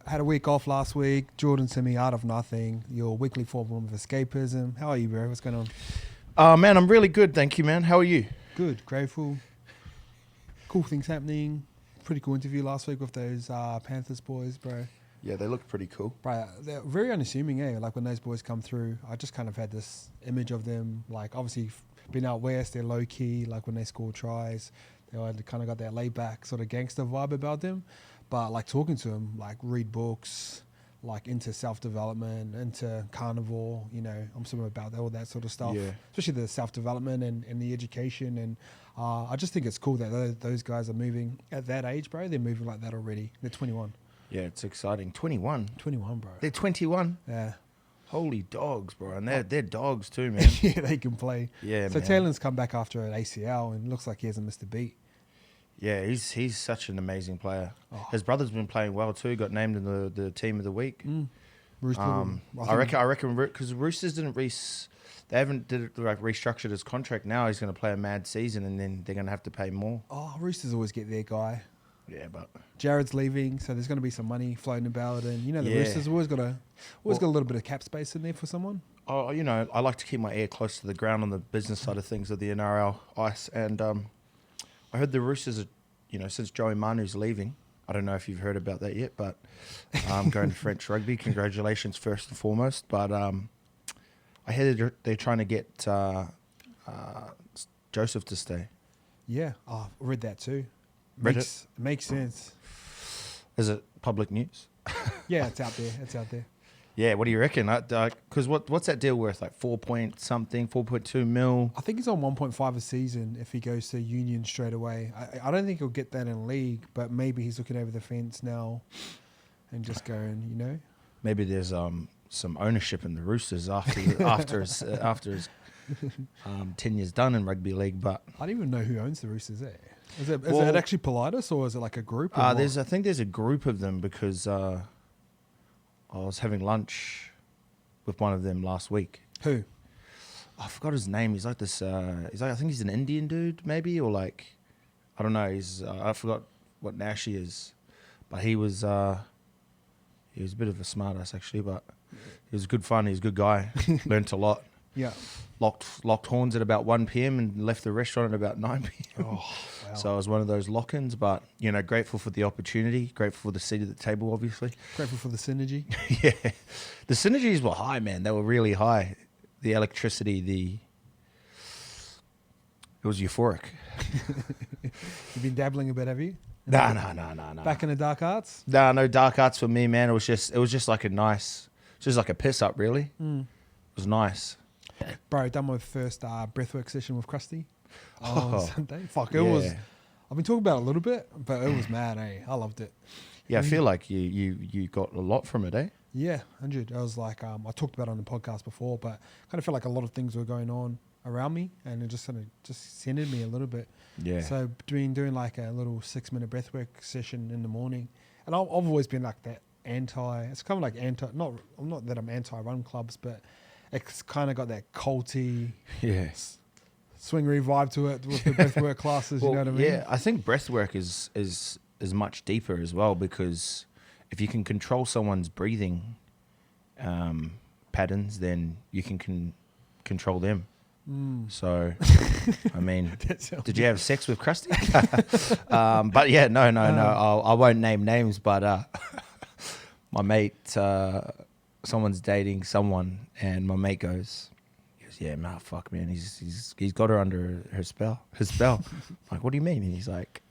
I had a week off last week. Jordan sent me Art of Nothing, your weekly form of escapism. How are you, bro? What's going on? Man, I'm really good, thank you, man. How are you? Good, grateful. Cool things happening. Pretty cool interview last week with those Panthers boys, bro. Yeah, they look pretty cool. Bro, they're very unassuming, eh? Like when those boys come through, I just kind of had this image of them, like obviously being out west, they're low key. Like when they score tries, they kind of got that laid back sort of gangster vibe about them. But like talking to them, like read books, like into self-development, into carnivore, you know, I'm something about all that sort of stuff, Yeah. especially the self-development and the education. And I just think it's cool that those guys are moving at that age, bro. They're moving like that already. They're 21. Yeah, it's exciting. 21. 21, bro. They're 21. Yeah. Holy dogs, bro. And they're dogs too, man. Yeah, they can play. Yeah, So man. Taylor's come back after an ACL and looks like he hasn't missed a beat. Yeah, he's such an amazing player. Oh. His brother's been playing well too. Got named in the team of the week. Rooster, I reckon because Roosters didn't they haven't restructured his contract. Now he's going to play a mad season, and then they're going to have to pay more. Oh, Roosters always get their guy. Yeah, but Jared's leaving, so there's going to be some money floating about, and you know the Yeah. Roosters always got a little bit of cap space in there for someone. oh, you know, I like to keep my ear close to the ground on the business side of things of the NRL ice, and I heard the Roosters are, you know, since Joey Manu's leaving. I don't know if you've heard about that yet, but going to French rugby. Congratulations, first and foremost. But I heard they're trying to get Joseph to stay. Yeah, I read that too. Read Makes sense. Is it public news? Yeah, it's out there. It's out there. Yeah, what do you reckon? Because what's that deal worth? Like 4.2 mil? I think he's on 1.5 a season if he goes to Union straight away. I don't think he'll get that in league, but maybe he's looking over the fence now and just going, you know. Maybe there's some ownership in the Roosters after his tenure's done in rugby league. But I don't even know who owns the Roosters there. Is it Well, actually Politis or is it like a group? Or what? I think there's a group of them because I was having lunch with one of them last week. Who? I forgot his name. He's like this. I think he's an Indian dude, maybe, or like I don't know. I forgot what Nash he is, but he was a bit of a smartass actually, but he was good fun. He's a good guy. Learnt a lot. Yeah. Locked horns at about 1 p.m. and left the restaurant at about 9 p.m. Oh, wow. So I was one of those lock-ins, but you know, grateful for the opportunity, grateful for the seat at the table, obviously. Grateful for the synergy. Yeah, the synergies were high, man. They were really high. The electricity, it was euphoric. You've been dabbling a bit, have you? No. Back in the dark arts? No dark arts for me, man. It was just like a piss up, really. It was nice. Bro, done my first breathwork session with Krusty on Oh, Sunday. Fuck, it yeah. was... I've been talking about it a little bit, but it was mad, eh? I loved it. Yeah, I feel like you got a lot from it, eh? Yeah, 100. I was like, I talked about it on the podcast before, but kind of felt like a lot of things were going on around me, and it just kind of just centered me a little bit. Yeah. So doing like a little 6-minute breathwork session in the morning, and I've always been like that it's kind of like not that I'm anti-run clubs, but it's kind of got that culty, Yes. swingery vibe to it with the breathwork classes. You know what I mean? Yeah, I think breathwork is much deeper as well, because if you can control someone's breathing patterns, then you can control them. So, I mean, did you have sex with Krusty? But yeah, no. I won't name names, but my mate, someone's dating someone, and my mate goes, yeah, nah, fuck, man. He's got her under his spell. I'm like, what do you mean? And he's like,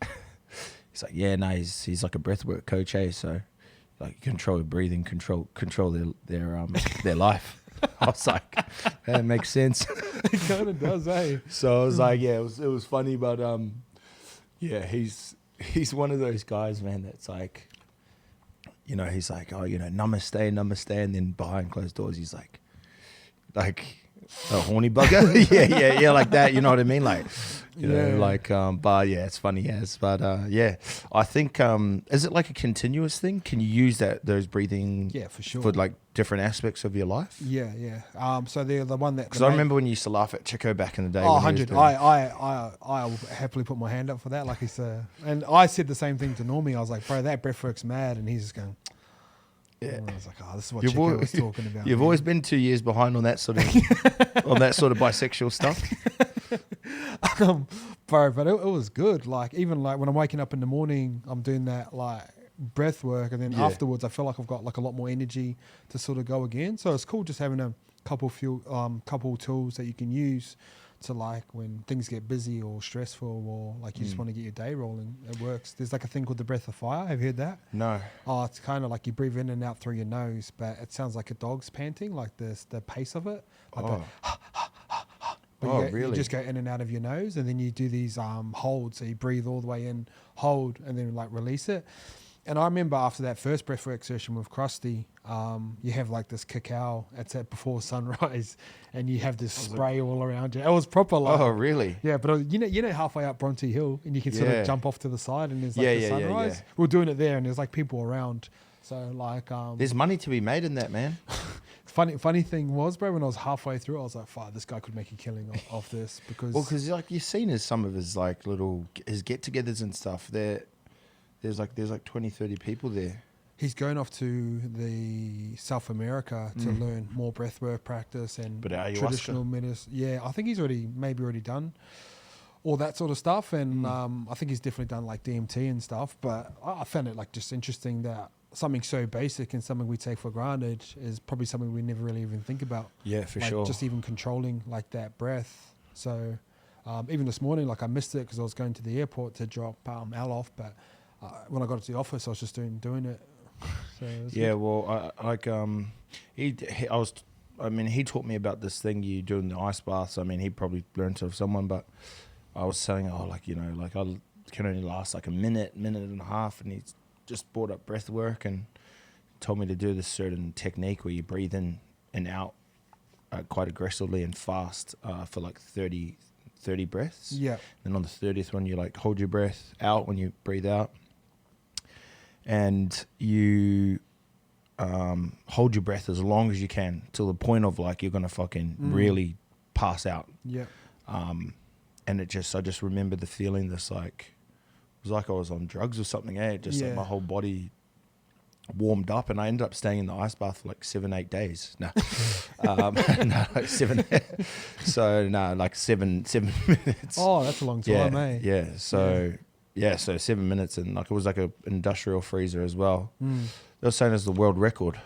yeah, nah, he's like a breathwork coach, eh? So, like, control your breathing, control their life. I was like, that makes sense. It kind of does, eh? So I was like, yeah, it was funny, but yeah, he's one of those guys, man. That's like, you know, he's like, oh, you know, namaste, and then behind closed doors, he's like a horny bugger. yeah, like that. You know what I mean? Like, you know, like, but yeah, it's funny as, but yeah, I think, is it like a continuous thing? Can you use those breathing? Yeah, for sure. For like different aspects of your life? Yeah. So they're the one that... Because I remember when you used to laugh at Chico back in the day. Oh, when he was 100. doing- I will happily put my hand up for that. Like and I said the same thing to Normie. I was like, bro, that breathwork's mad. And he's just going, Yeah. And I was like, oh, this is what You've Chico al- was talking about. You've man. always been 2 years behind on that sort of bisexual stuff. Bro, but it was good. Like, even like when I'm waking up in the morning, I'm doing that like breath work, and then Yeah. afterwards I feel like I've got like a lot more energy to sort of go again. So it's cool just having a couple tools that you can use to, like, when things get busy or stressful, or like you just want to get your day rolling. It works. There's like a thing called the breath of fire. Have you heard that? No. Oh, it's kind of like you breathe in and out through your nose, but it sounds like a dog's panting, like the pace of it. Like Oh. But Oh, you really? just go in and out of your nose, and then you do these holds. So you breathe all the way in, hold, and then like release it. And I remember after that first breathwork session with Krusty, you have like this cacao. It's at before sunrise, and you have this spray all around you. It was proper like, Oh, really? yeah. But you know halfway up Bronte Hill, and you can sort Yeah. of jump off to the side, and there's like Yeah, the yeah, yeah, sunrise. yeah. We were doing it there, and there's like people around. So like, There's money to be made in that, man. funny thing was, bro, when I was halfway through, I was like, "Fuck, this guy could make a killing off this," because Well, because like you've seen some of his like his get-togethers and stuff. There's like 20, 30 people there. he's going off to the South America to learn more breathwork practice and But ayahuasca? traditional medicine. Yeah, I think he's maybe already done all that sort of stuff, and I think he's definitely done like DMT and stuff. But I found it like just interesting that something so basic and something we take for granted is probably something we never really even think about. Yeah, for like sure. just even controlling like that breath. So even this morning, like I missed it because I was going to the airport to drop Al off, but when I got to the office, I was just doing it. So it was Yeah, good. well, he taught me about this thing you do in the ice baths. I mean, he probably learned it of someone, but I was saying, I can only last like a minute and a half, and he just brought up breath work and told me to do this certain technique where you breathe in and out quite aggressively and fast for like 30 breaths. Yeah. Then on the 30th one, you like hold your breath out when you breathe out. And you hold your breath as long as you can till the point of like you're gonna fucking really pass out. Yeah. And I just remember the feeling. This like it was like I was on drugs or something. Just like Yeah. my whole body warmed up, and I ended up staying in the ice bath for like 7-8 days. No, no, like 7. So no, like 7 minutes. Oh, that's a long time, eh? Yeah. So 7 minutes, and like it was like an industrial freezer as well. They were saying it's the world record.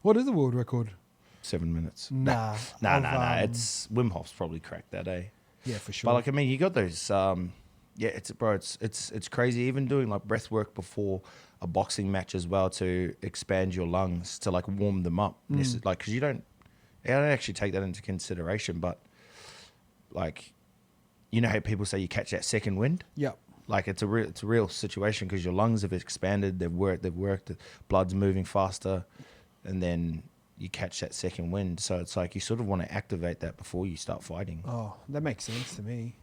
What is the world record? 7 minutes. Nah. Nah. It's Wim Hof's probably cracked that, eh? Yeah, for sure. But like I mean, you got those. It's crazy. Even doing like breath work before a boxing match as well to expand your lungs to like warm them up. Like because I don't actually take that into consideration, but like. You know how people say you catch that second wind? Yeah. Like it's a real situation because your lungs have expanded, they've worked, the blood's moving faster, and then you catch that second wind. So it's like you sort of want to activate that before you start fighting. Oh, that makes sense to me.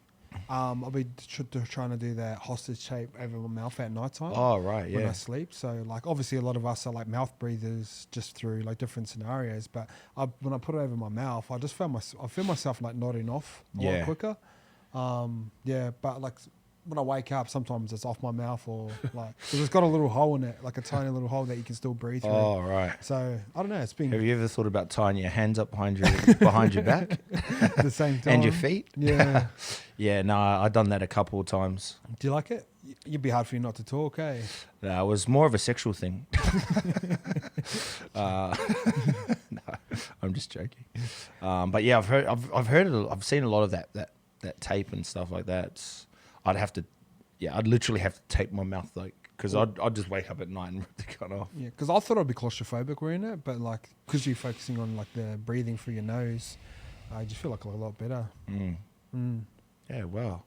I'll be trying to do that hostage shape over my mouth at night time. Oh, right, When I yeah. sleep. So like obviously a lot of us are like mouth breathers just through like different scenarios. But when I put it over my mouth, I just I feel myself like nodding off a lot Yeah. quicker. But like when I wake up, sometimes it's off my mouth or like, because it's got a little hole in it, like a tiny little hole that you can still breathe through. Oh, right. So I don't know, it's been Have you ever thought about tying your hands up behind your back at the same time. and your feet? Yeah. Yeah, no, I've done that a couple of times. Do you like it? It'd be hard for you not to talk, eh? No, it was more of a sexual thing. No, I'm just joking. But yeah, I've seen a lot of that tape and stuff like that. I'd literally have to tape my mouth like because I'd just wake up at night and rip the cut off. Yeah, because I thought I'd be claustrophobic wearing it, but like because you're focusing on like the breathing through your nose, I just feel like a lot better. Yeah, wow.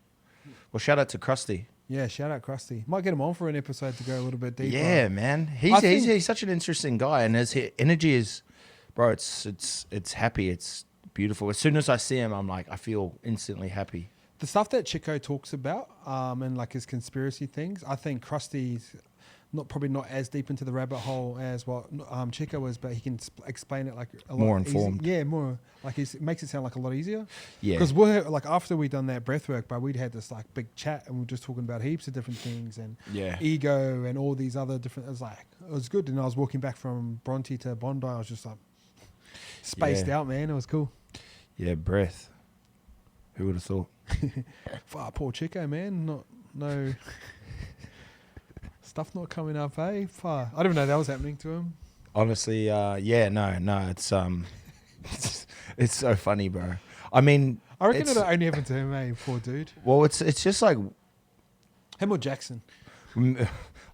Well, shout out to Krusty. Yeah, shout out Krusty. Might get him on for an episode to go a little bit deeper. Yeah, man. He's such an interesting guy, and his energy is, bro. It's happy. It's beautiful. As soon as I see him, I'm like, I feel instantly happy. The stuff that Chico talks about, and like his conspiracy things, I think Krusty's probably not as deep into the rabbit hole as what Chico was, but he can explain it like a lot More informed. Yeah, more like it makes it sound like a lot easier. Yeah. Because we're like after we done that breath work, but we'd had this like big chat and we were just talking about heaps of different things and Yeah. ego and all these other different. It was good. And I was walking back from Bronte to Bondi. I was just like spaced out, man. It was cool. Yeah, breath. Who would have thought? Poor Chico, man. No stuff not coming up, eh? I didn't even know that was happening to him. Honestly, no. It's so funny, bro. I mean, I reckon it only happened to him, eh? Poor dude. Well, it's just like him or Jackson. I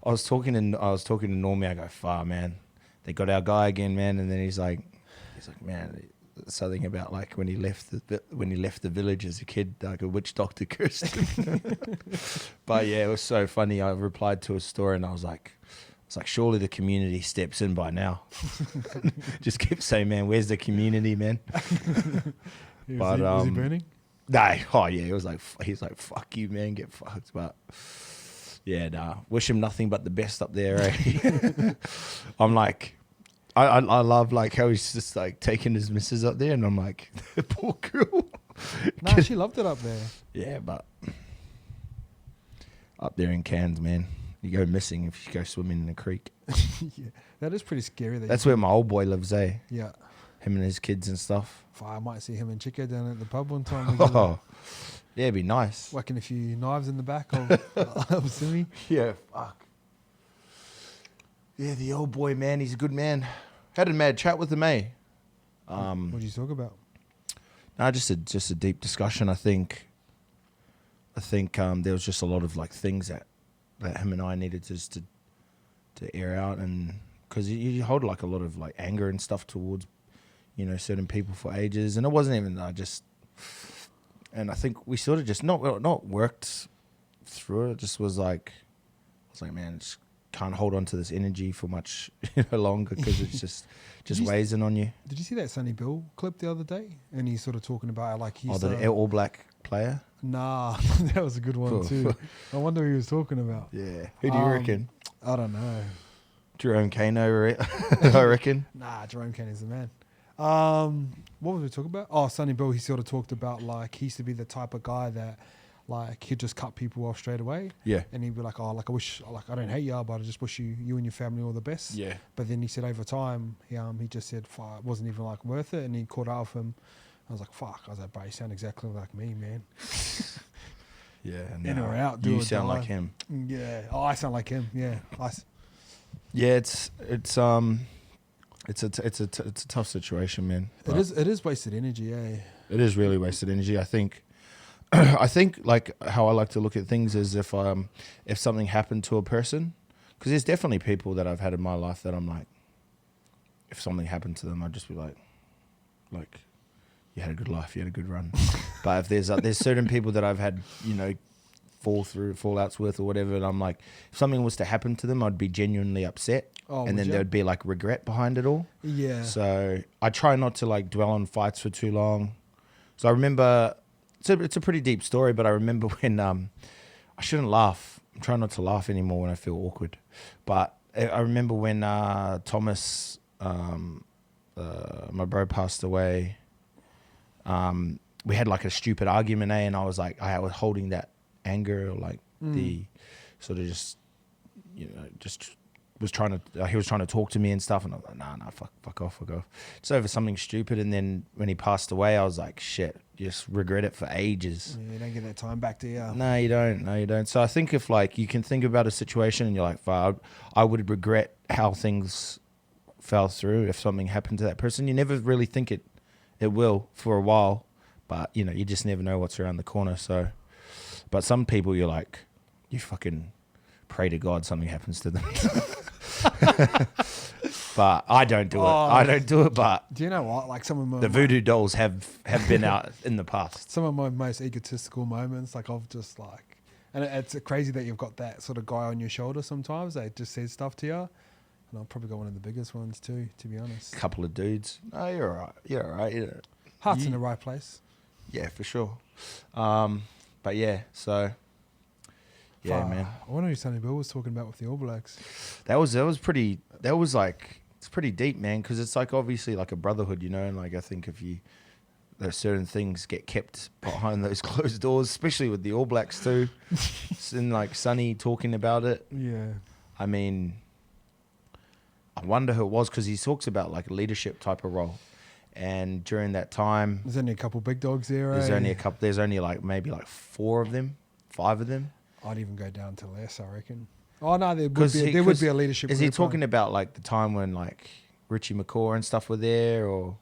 was talking to Normie. I go, far man, they got our guy again, man. And then he's like, man, something about like when he left the village as a kid, like a witch doctor cursed him. But yeah, it was so funny. I replied to a story and I was like, surely the community steps in by now. Just keep saying, man, where's the community, man? Was he burning? Nah, oh yeah, he's like, fuck you, man, get fucked. But yeah, nah, wish him nothing but the best up there. Eh? I'm like, I love like how he's just like taking his missus up there, and I'm like, poor girl. Nah, she loved it up there. Yeah, but up there in Cairns, man, you go missing if you go swimming in the creek. Yeah, that is pretty scary. That's where my old boy lives, eh? Yeah. Him and his kids and stuff. I might see him and Chico down at the pub one time. Oh, yeah, it'd be nice. Whacking a few knives in the back of Simi. Yeah, fuck. Yeah, the old boy, man, he's a good man. Had a mad chat with him, eh? What did you talk about? No, just a deep discussion. I think there was just a lot of like things that him and I needed just to air out, and because you hold like a lot of like anger and stuff towards, you know, certain people for ages, and it wasn't even and I think we sort of just not worked through it. It just was like, I was like, man, just can't hold on to this energy for much longer because it's just weighs in on you. Did you see that Sonny Bill clip the other day? And he's sort of talking about like he's the All Black player. Nah, that was a good one too. I wonder who he was talking about. Yeah, who do you reckon? I don't know. Jerome Kane, I reckon. Nah, Jerome Kane is the man. What was we talking about? Oh, Sonny Bill. He sort of talked about like he used to be the type of guy that like he'd just cut people off straight away. Yeah. And he'd be like, oh, like I don't hate you, but I just wish you and your family all the best. Yeah. But then he said over time, he just said, fuck, it wasn't even like worth it, and he caught up with him. I was like, fuck. I was like, bro, you sound exactly like me, man. Yeah. In or out, do you or sound die. like him. Yeah. Oh, I sound like him. Yeah. Yeah, it's a tough situation, man. It is wasted energy, eh? It is really wasted energy. I think like how I like to look at things is if something happened to a person, because there's definitely people that I've had in my life that I'm like, if something happened to them, I'd just be like, you had a good life, you had a good run. But if there's certain people that I've had, you know, fallouts with or whatever, and I'm like, if something was to happen to them, I'd be genuinely upset. Oh, and then there'd be like regret behind it all. Yeah. So I try not to like dwell on fights for too long. So I remember, it's a pretty deep story, but I remember when I shouldn't laugh. I'm trying not to laugh anymore when I feel awkward. But I remember when Thomas, my bro, passed away. We had like a stupid argument, and I was like, I was holding that anger, or like the sort of just, you know, just was trying to, he was trying to talk to me and stuff, and I was like, nah, fuck off. It's over something stupid. And then when he passed away, I was like, shit, just regret it for ages. Yeah, you don't get that time back, do you? No, you don't. So I think if like you can think about a situation and you're like, I would regret how things fell through if something happened to that person. You never really think it will for a while, but you know, you just never know what's around the corner. So, but some people you're like, you fucking pray to God something happens to them. But I don't do it. But do you know what? Like some of my the voodoo dolls have been out in the past. Some of my most egotistical moments, like I've just like, and it's crazy that you've got that sort of guy on your shoulder sometimes that just says stuff to you. And I'll probably go one of the biggest ones too, to be honest. Couple of dudes. Oh, you're all right. Heart's in the right place. Yeah, for sure. But yeah, so Yeah, Fuck. man. I wonder who Sonny Bill was talking about with the All Blacks. That was like, it's pretty deep, man, because it's like obviously like a brotherhood, you know, and like I think if you, there's certain things get kept behind those closed doors, especially with the All Blacks too. And like Sonny talking about it. Yeah. I mean, I wonder who it was, because he talks about like a leadership type of role. And during that time, There's only a couple big dogs there, there's eh? only a couple, there's only like maybe like 4 of them, 5 of them. I'd even go down to less, I reckon. Oh, no, there would be a leadership Is he group, talking about like the time when like Richie McCaw and stuff were there, or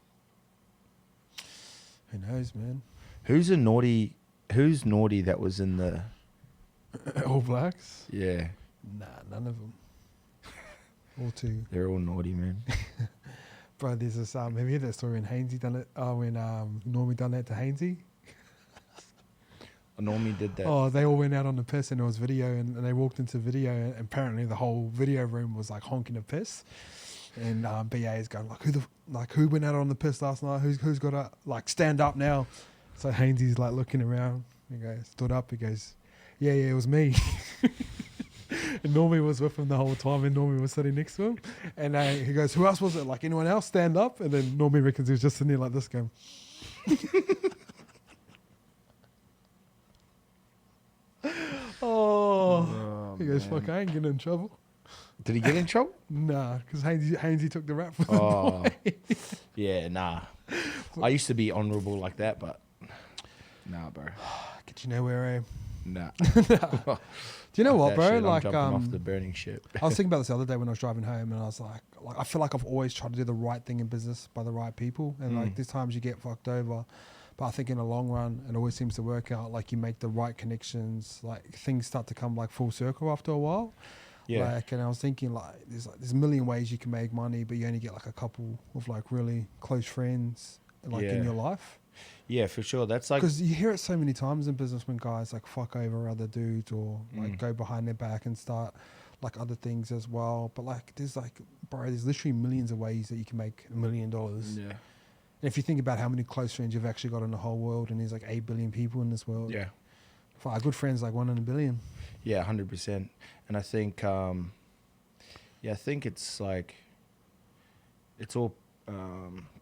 Who knows, man? who's naughty that was in the, All Blacks? yeah, Nah, none of them. All two. they're all naughty, man. Bro, there's this, have you heard that story when Hainsey done it? When Normie done that to Hainsey? Normie did that. Oh, they all went out on the piss and there was video and they walked into video and apparently the whole video room was like honking a piss. And BA is going who went out on the piss last night? Who's got to like stand up now? So Hainsey's like looking around. He goes, stood up. He goes, yeah, it was me. And Normie was with him the whole time and Normie was sitting next to him. And he goes, who else was it? Like anyone else stand up? And then Normie reckons he was just sitting there like this going. Oh, he goes, fuck, I ain't getting in trouble. Did he get in trouble? Nah, because Hainsey took the rap for the Oh, boy. yeah, nah. I used to be honourable like that, but nah, bro. Get you nowhere, Nah. Do you know what, That bro? shit, I'm Like, jumping off the burning ship. I was thinking about this the other day when I was driving home, and I was like, I feel like I've always tried to do the right thing in business by the right people, and like there's times you get fucked over, but I think in the long run, it always seems to work out. Like you make the right connections, like things start to come like full circle after a while. Yeah. Like, and I was thinking there's a million ways you can make money, but you only get like a couple of like really close friends like in Yeah. your life. Yeah, for sure. That's like, Because you hear it so many times in business when guys like fuck over other dudes or like go behind their back and start like other things as well. But like there's literally millions of ways that you can make $1 million. yeah, And if you think about how many close friends you've actually got in the whole world, and there's like 8 billion people in this world. yeah. For our good friends, like 1 in a billion. Yeah, 100%. And I think, I think it's like, it's all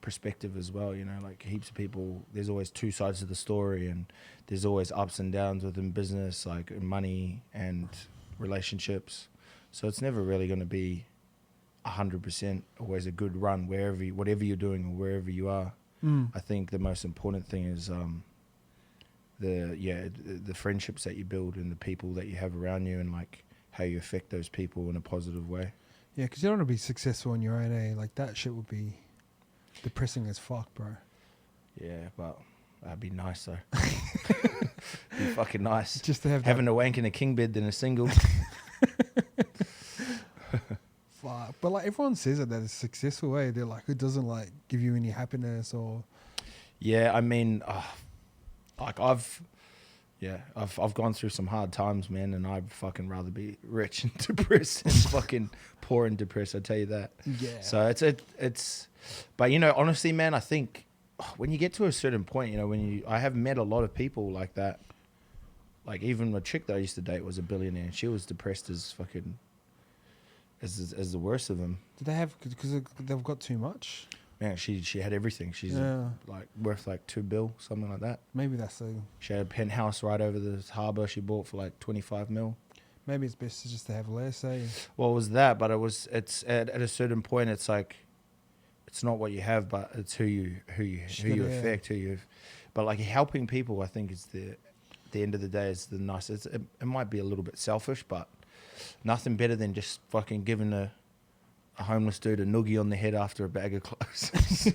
perspective as well, you know, like heaps of people, there's always 2 sides of the story, and there's always ups and downs within business, like money and relationships. So it's never really going to be 100% always a good run whatever you're doing or wherever you are. I think the most important thing is the friendships that you build and the people that you have around you, and like how you affect those people in a positive way. Yeah, because you don't want to be successful on your own, eh? Like that shit would be depressing as fuck, bro. Yeah, but that'd be nice though. Be fucking nice. Just to have Having a wank in a king bed than a single. fuck. But like everyone says that it's successful, eh? They're like, it doesn't like give you any happiness or. Yeah, I mean, like I've gone through some hard times, man, and I'd fucking rather be rich and depressed than fucking poor and depressed. I tell you that. Yeah. So it's, but you know, honestly, man, I think when you get to a certain point, you know, I have met a lot of people like that. Like even a chick that I used to date was a billionaire, and she was depressed as fucking, as the worst of them. Do they have, because they've got too much? Man, she had everything. She's like worth like $2 billion, something like that. Maybe that's the. She had a penthouse right over the harbour. She bought for like 25 mil. Maybe it's best just to have less, eh? Well, it was that, but it's at a certain point, it's like, it's not what you have, but it's who you affect, but like helping people, I think is the end of the day is the nicest. It might be a little bit selfish, but nothing better than just fucking giving a homeless dude a noogie on the head after a bag of clothes.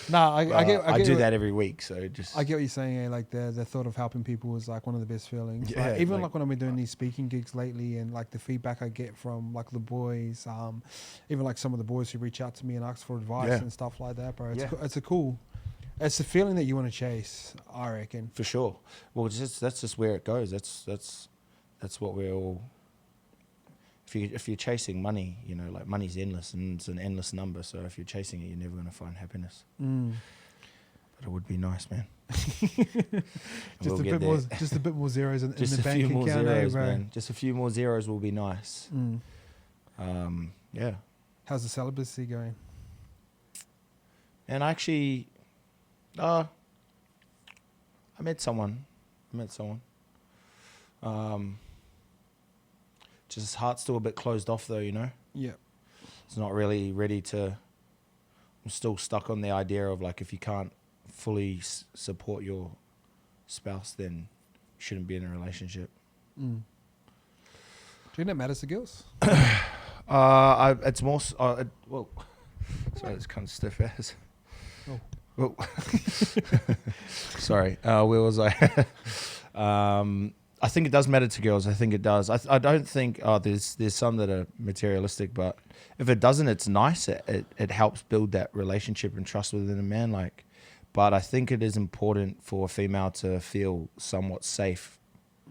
Nah, I do that every week, so just I get what you're saying. Eh? Like the thought of helping people is like one of the best feelings. Yeah, like, even like when I've been doing these speaking gigs lately, and like the feedback I get from like the boys, even like some of the boys who reach out to me and ask for advice and stuff like that, bro. It's a cool. It's a feeling that you want to chase, I reckon. for sure. Well, that's just where it goes. That's what we're all. If you're chasing money, you know, like money's endless and it's an endless number. So if you're chasing it, you're never going to find happiness. But it would be nice, man. Just a bit more zeros in Just the a bank few more account, zeros, bro. man. Just a few more zeros will be nice. Yeah. How's the celibacy going? And actually, I met someone. Just his heart's still a bit closed off, though. You know, Yeah. it's not really ready to. I'm still stuck on the idea of like, if you can't fully support your spouse, then you shouldn't be in a relationship. Do you think that matters to girls? It's more. Well, sorry, it's kind of stiff ass. Oh. Oh. Sorry. Where was I? I think it does matter to girls. I think it does. I don't think there's some that are materialistic, but if it doesn't, it's nice. It helps build that relationship and trust within a man. Like, but I think it is important for a female to feel somewhat safe.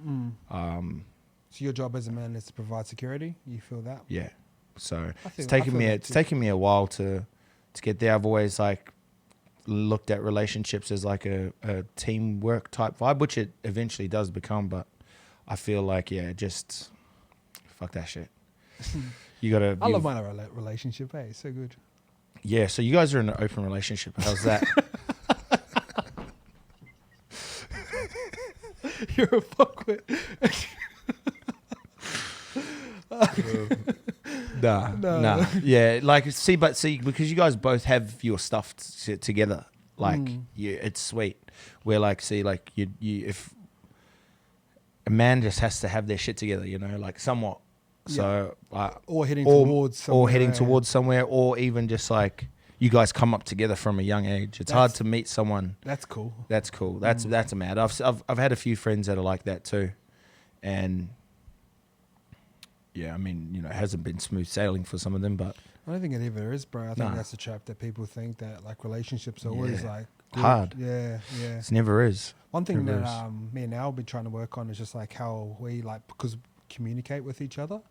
So your job as a man is to provide security. You feel that? Yeah. So I it's feel taken me a while to get there. I've always like looked at relationships as like a teamwork type vibe, which it eventually does become, but I feel like, just fuck that shit. You gotta. I love my relationship. Hey, it's so good. Yeah. So you guys are in an open relationship. How's that? You're a fuckwit. Nah. Yeah, like see, because you guys both have your stuff together, like it's sweet. Where like, see, like you if a man just has to have their shit together, you know, like somewhat. So or heading towards somewhere, or even just like you guys come up together from a young age. It's hard to meet someone. That's cool. That's a mad. I've had a few friends that are like that too, and yeah, I mean, you know, it hasn't been smooth sailing for some of them, but I don't think it ever is, bro. I think that's a trap that people think that like relationships are always like good. Hard. Yeah. It never is. One thing that me and Al be trying to work on is just like how we like because communicate with each other,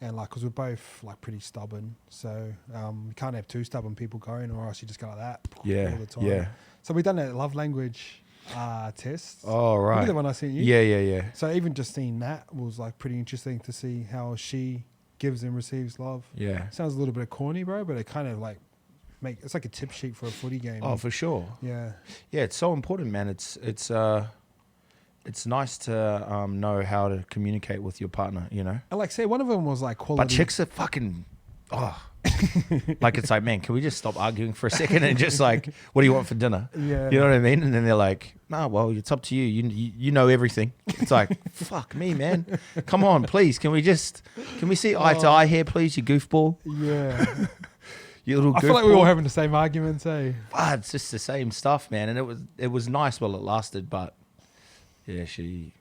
and like because we're both like pretty stubborn, so you can't have two stubborn people going, or else you just go like that all the time. Yeah. So we done a love language test. Oh right. Remember the one I sent you? Yeah. So even just seeing that was like pretty interesting to see how she gives and receives love. Yeah. Sounds a little bit corny, bro, but it kind of like it's like a tip sheet for a footy game. Oh, for sure. Yeah. Yeah, it's so important, man. It's nice to know how to communicate with your partner, you know. And like, say one of them was like quality. But chicks are fucking like, it's like, man, can we just stop arguing for a second and just like, what do you want for dinner? Yeah. You know what I mean? And then they're like, nah, well, it's up to you. You know everything. It's like, fuck me, man. Come on, please. Can we see eye to eye here, please, you goofball? Yeah. You little goofball. I feel like we were all having the same arguments, eh? It's just the same stuff, man. And it was nice while it lasted, but yeah, she's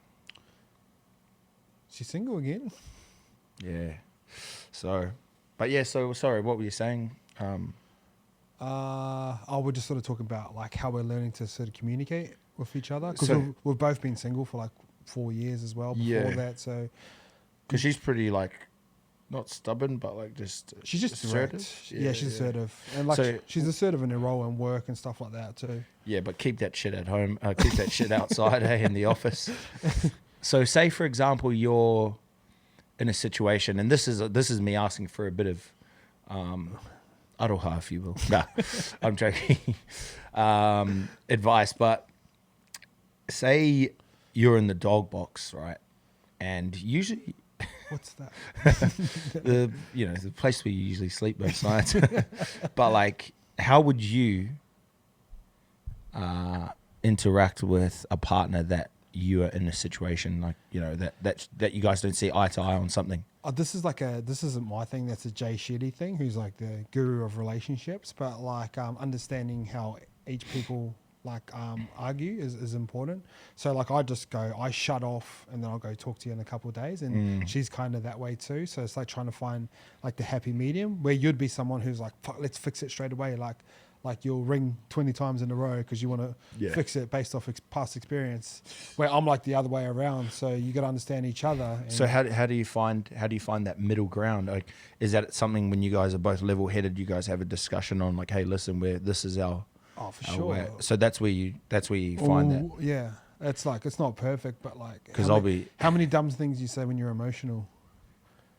single again. Yeah. So, but yeah, so sorry, what were you saying? We're just sort of talking about like how we're learning to sort of communicate with each other because we've both been single for like 4 years as well before that. So, because she's pretty like not stubborn, but like she's just assertive. She's assertive, and like she's assertive in her role and work and stuff like that too. Yeah, but keep that shit at home. Keep that shit outside, in the office. So, say for example, you're in a situation, and this is me asking for a bit of aroha, if you will. No, I'm joking. Advice, but say you're in the dog box, right? And usually, what's that? the place where you usually sleep most nights. But like, how would you interact with a partner that you are in a situation like, you know, that you guys don't see eye to eye on something? This isn't my thing. That's a Jay Shetty thing, who's like the guru of relationships. But like understanding how each people like argue is important. So like I shut off and then I'll go talk to you in a couple of days, and she's kind of that way too. So it's like trying to find like the happy medium where you'd be someone who's like, fuck, let's fix it straight away. Like you'll ring 20 times in a row because you want to fix it based off past experience, where I'm like the other way around. So you got to understand each other. So how do you find that middle ground? Like, is that something when you guys are both level headed, you guys have a discussion on like, hey, listen, this is our Oh, for sure. So that's where you find that. Yeah, it's like it's not perfect, but like Because how many dumb things you say when you're emotional?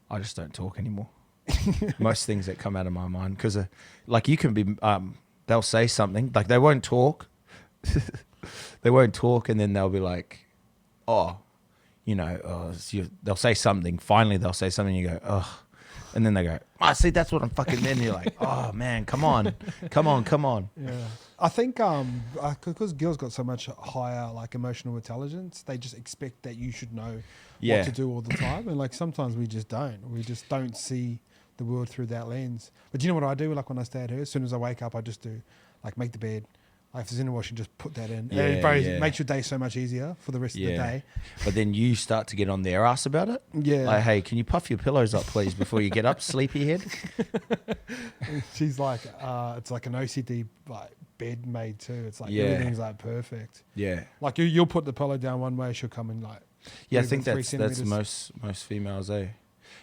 I just don't talk anymore. Most things that come out of my mind, because like you can be, they'll say something, like they won't talk, and then they'll be like, oh, they'll say something. Finally, they'll say something. You go, oh, and then they go, see, that's what I'm fucking. Then you're like, oh man, come on. Yeah, I think because girls got so much higher like emotional intelligence, they just expect that you should know what to do all the time, and like sometimes we just don't. We just don't see the world through that lens. But you know what I do? Like when I stay at her, as soon as I wake up, I just do like make the bed. Like if there's in the washing, just put that in. It makes your day so much easier for the rest of the day. But then you start to get on their ass about it. Yeah. Like, hey, can you puff your pillows up, please, before you get up, sleepyhead? She's like, it's like an OCD like bed made too. It's like everything's like perfect. Yeah. Like you'll put the pillow down one way, she'll come in like. Yeah, I think that's most females, eh?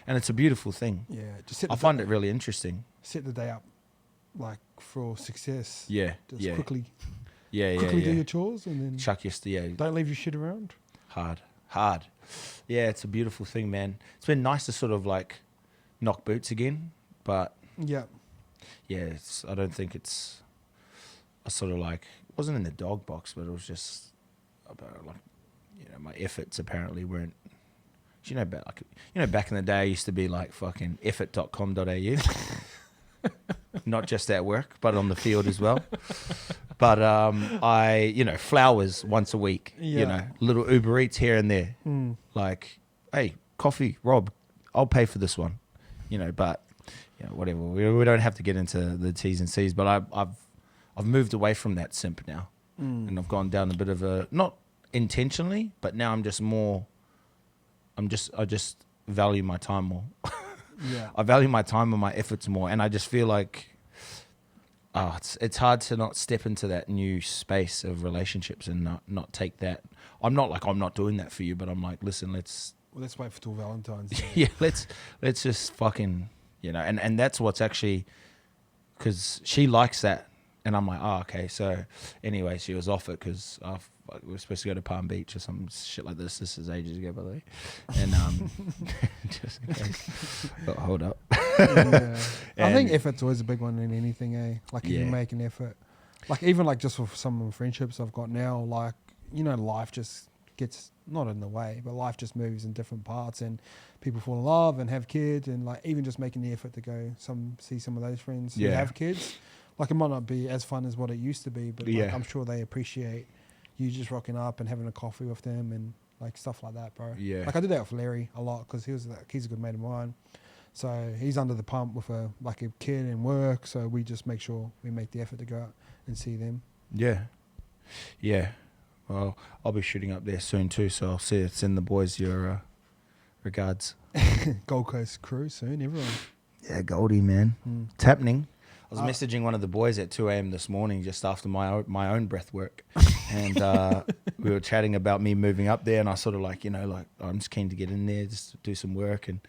And it's a beautiful thing. Yeah. I find it really interesting. Set the day up like for success. Yeah. Just quickly do your chores and then chuck your don't leave your shit around. Hard. Yeah, it's a beautiful thing, man. It's been nice to sort of like knock boots again, but I don't think it's a sort of like, it wasn't in the dog box, but it was just about like, my efforts apparently weren't. Back in the day, I used to be like fucking effort.com.au. Not just at work, but on the field as well. But flowers once a week. Little Uber Eats here and there. Like, hey, coffee, Rob, I'll pay for this one. But whatever. We don't have to get into the T's and C's. But I've moved away from that simp now, and I've gone down a bit of a, not intentionally, but now I'm just more. I just value my time more. Yeah. I value my time and my efforts more, and I just feel like it's hard to not step into that new space of relationships and not take that. I'm not doing that for you, but I'm like, listen, let's wait for till Valentine's Day. Yeah, let's just fucking and that's what's actually, because she likes that, and I'm like, oh okay. So anyway, she was off it because we were supposed to go to Palm Beach or some shit like this. This is ages ago, by the way. And just in case. Oh, hold up. Yeah. I think effort's always a big one in anything, eh? Like if you make an effort. Like even like just for some of the friendships I've got now, like, life just gets, not in the way, but life just moves in different parts and people fall in love and have kids, and like even just making the effort to go see some of those friends who have kids. Like it might not be as fun as what it used to be, but like, I'm sure they appreciate you just rocking up and having a coffee with them and like stuff like that, bro. Yeah. Like I did that with Larry a lot because he's a good mate of mine. So he's under the pump with a kid and work. So we just make sure we make the effort to go out and see them. Yeah. Yeah. Well, I'll be shooting up there soon too. So I'll send the boys your regards. Gold Coast crew soon, everyone. Yeah, Goldie, man. It's happening. I was messaging one of the boys at 2 a.m. this morning just after my own breath work. And we were chatting about me moving up there, and I sort of like, I'm just keen to get in there, just to do some work and,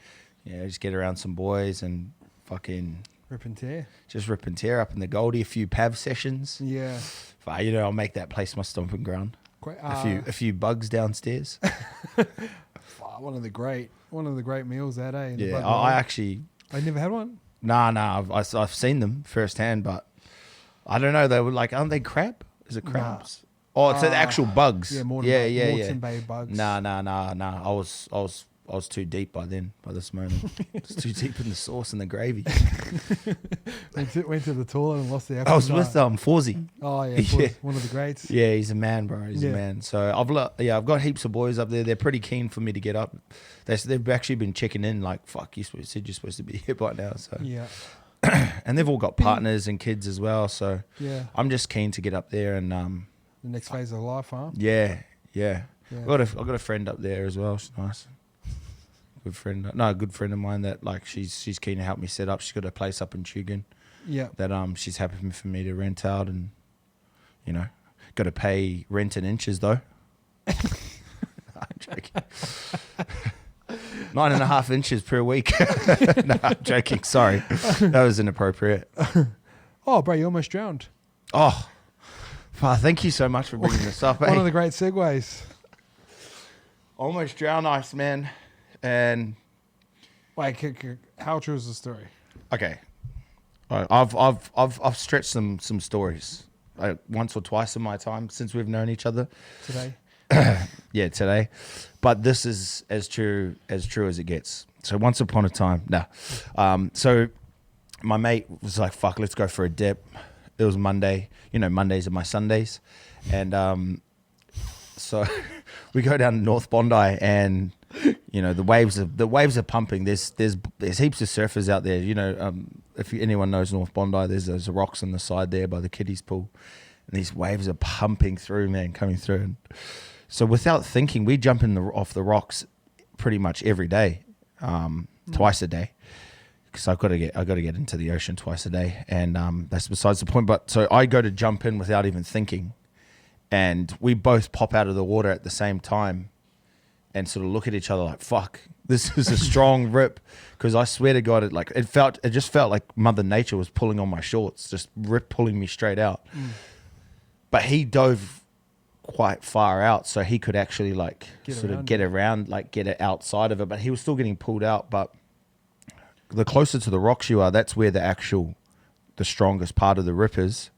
just get around some boys and fucking... Rip and tear. Just rip and tear up in the Goldie, a few PAV sessions. Yeah. I'll make that place my stomping ground. A few bugs downstairs. One of the great meals that, eh? Yeah, I never had one? Nah, I've seen them firsthand, but I don't know. They were like, aren't they crab? Is it crabs? Nah. Oh, it's the actual bugs. Yeah, Moreton Bay bugs. Nah. I was too deep by this moment. It's too deep in the sauce and the gravy. went to the toilet and lost the appetite. I was with Fawzy. Oh yeah, one of the greats. Yeah, he's a man, bro. He's a man. So I've got heaps of boys up there. They're pretty keen for me to get up. They've actually been checking in like, fuck, you said you're supposed to be here by now. So yeah. And they've all got partners and kids as well. So yeah, I'm just keen to get up there and the next phase of life, huh? Yeah. I've got a friend up there as well. She's nice. A good friend of mine that like she's keen to help me set up. She's got a place up in Tugun. Yeah. That she's happy for me to rent out, and got to pay rent in inches though. I'm joking. 9.5 inches per week. No, I'm joking. Sorry, that was inappropriate. Oh, bro, you almost drowned. Oh, Thank you so much for bringing this up. One of the great segues. Almost drowned ice, man. And Wait, how true is the story? okay, I've stretched some stories once or twice in my time since we've known each other. Today? Yeah, today. But this is as true as it gets. So once upon a time, so my mate was like, "Fuck, let's go for a dip." It was Monday. You know, Mondays are my Sundays, and so we go down to North Bondi, and you know the waves are pumping. There's heaps of surfers out there. You know, if anyone knows North Bondi, there's those rocks on the side there by the kiddies pool, and these waves are pumping through, man, coming through. And so without thinking, we jump off the rocks pretty much every day, twice a day, because I got to get into the ocean twice a day, and that's besides the point. But so I go to jump in without even thinking, and we both pop out of the water at the same time, and sort of look at each other like, "Fuck, this is a strong rip," because I swear to God, it just felt like Mother Nature was pulling on my shorts, just pulling me straight out. But he dove quite far out, so he could actually get it outside of it, but he was still getting pulled out. But the closer to the rocks you are, that's where the strongest part of the rip is.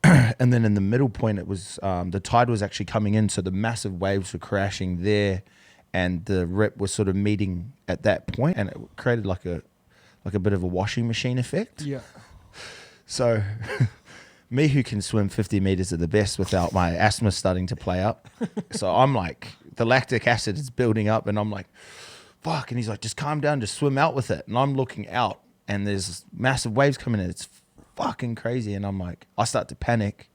And then in the middle point, it was the tide was actually coming in, so the massive waves were crashing there, and the rip was sort of meeting at that point, and it created like a bit of a washing machine effect. Yeah. So me, who can swim 50 meters at the best without my asthma starting to play up. So I'm like, the lactic acid is building up, and I'm like, fuck. And he's like, just calm down, just swim out with it. And I'm looking out, and there's massive waves coming in. It's fucking crazy. And I'm like, I start to panic.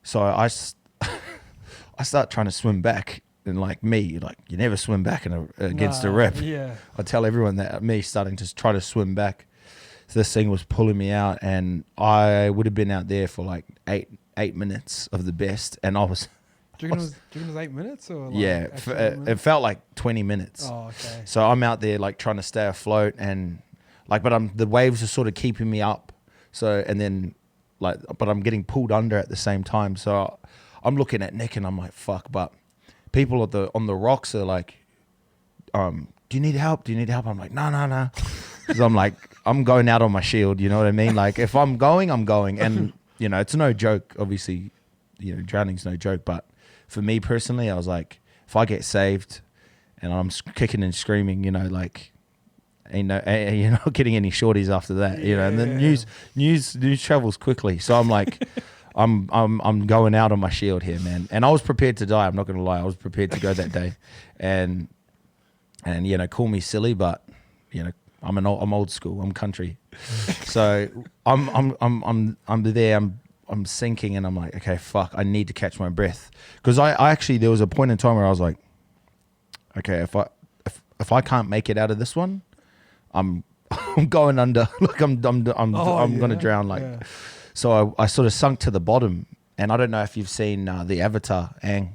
So I start trying to swim back. And like me, like, you never swim back against a rip. Yeah. I tell everyone that, me starting to try to swim back. So this thing was pulling me out, and I would have been out there for like eight minutes of the best. And I was... Do you reckon it was 8 minutes? Or like yeah, it felt like 20 minutes. Oh, okay. So I'm out there like trying to stay afloat, and like, but the waves are sort of keeping me up. So, and then like, but I'm getting pulled under at the same time. So I'm looking at Nick, and I'm like, fuck. But people on the rocks are like, do you need help? Do you need help? I'm like, no. Because I'm like, I'm going out on my shield. You know what I mean? Like, if I'm going, I'm going. And, you know, it's no joke. Obviously, you know, drowning's no joke. But for me personally, I was like, if I get saved and I'm kicking and screaming, you know, like, you're not getting any shorties after that, you know. And the news travels quickly. So I'm like, I'm going out on my shield here, man. And I was prepared to die. I'm not going to lie. I was prepared to go that day. And you know, call me silly, but you know, I'm old school. I'm country. So I'm there. I'm sinking, and I'm like, okay, fuck. I need to catch my breath, because I actually, there was a point in time where I was like, okay, if I can't make it out of this one, I'm going under. Like I'm gonna drown. Like, so I sort of sunk to the bottom, and I don't know if you've seen the Avatar, Aang,